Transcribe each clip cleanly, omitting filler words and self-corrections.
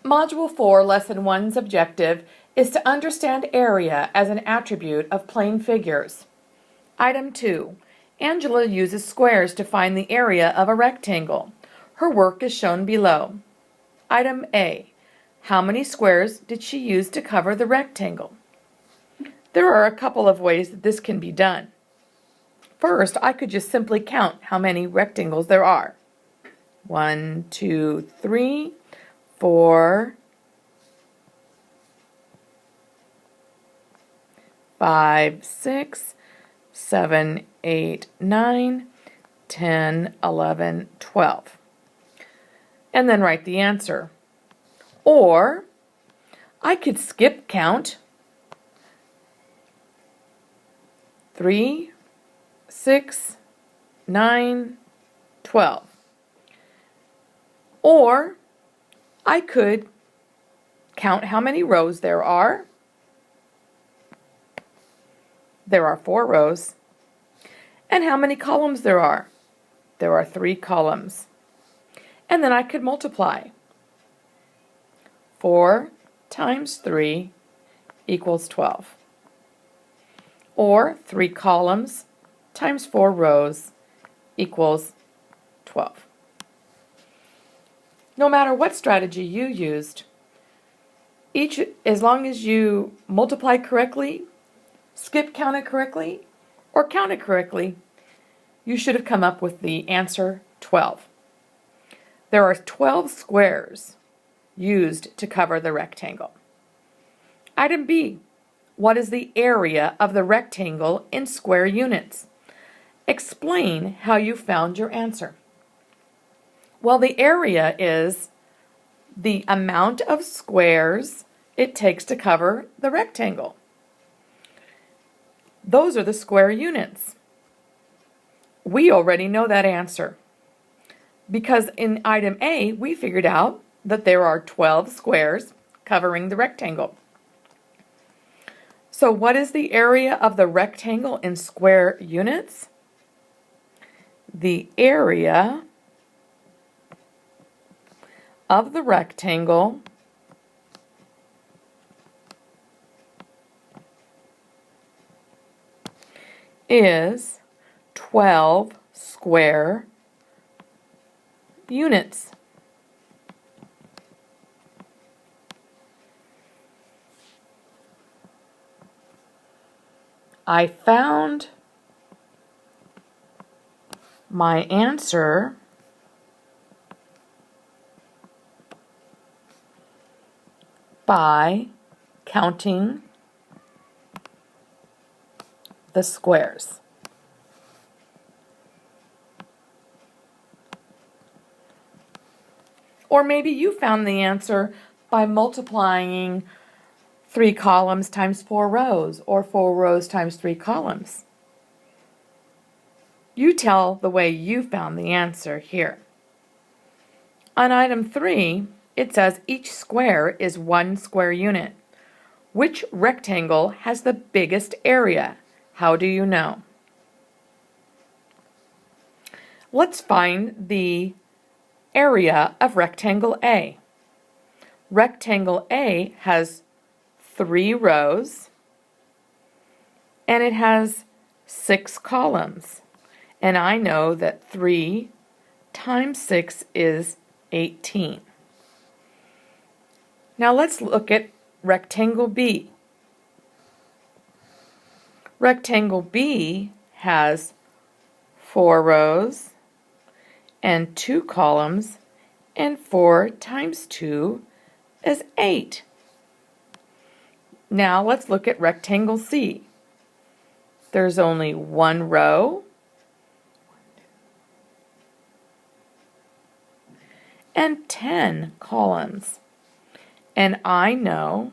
Module 4, Lesson 1's objective is to understand area as an attribute of plane figures. Item 2. Angela uses squares to find the area of a rectangle. Her work is shown below. Item A. How many squares did she use to cover the rectangle? There are a couple of ways that this can be done. First, I could just simply count how many rectangles there are. 1, 2, 3, 4, 5, 6, 7, 8, 9, 10, 11, 12. And then write the answer. Or I could skip count 3, 6, 9, 12. Or I could count how many rows there are. There are 4 rows. And how many columns there are. There are 3 columns. And then I could multiply. 4 times 3 equals 12. Or 3 columns times 4 rows equals 12. No matter what strategy you used, as long as you multiply correctly, skip count it correctly, or count it correctly, you should have come up with the answer 12. There are 12 squares used to cover the rectangle. Item B. What is the area of the rectangle in square units? Explain how you found your answer. Well, the area is the amount of squares it takes to cover the rectangle. Those are the square units. We already know that answer because in item A, we figured out that there are 12 squares covering the rectangle. So what is the area of the rectangle in square units? The area of the rectangle is 12 square units. I found my answer by counting the squares. Or maybe you found the answer by multiplying 3 columns times 4 rows, or 4 rows times 3 columns. You tell the way you found the answer here. On item 3, it says each square is 1 square unit. Which rectangle has the biggest area? How do you know? Let's find the area of rectangle A. Rectangle A has 3 rows and it has 6 columns. And I know that 3 times 6 is 18. Now let's look at rectangle B. Rectangle B has 4 rows and 2 columns, and 4 times 2 is 8. Now let's look at rectangle C. There's only 1 row and 10 columns. And I know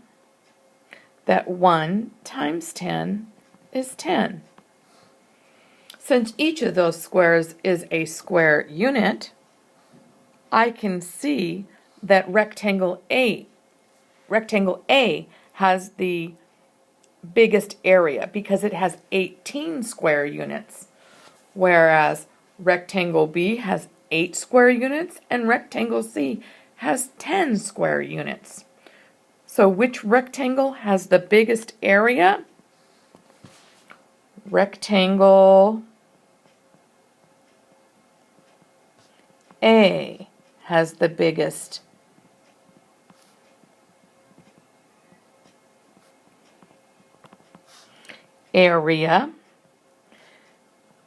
that 1 times 10 is 10. Since each of those squares is a square unit, I can see that rectangle A has the biggest area because it has 18 square units, whereas rectangle B has 8 square units and rectangle C has 10 square units. So which rectangle has the biggest area? Rectangle A has the biggest area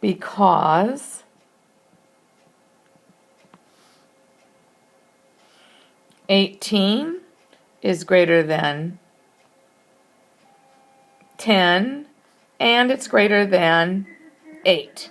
because $18 is greater than 10 and it's greater than 8.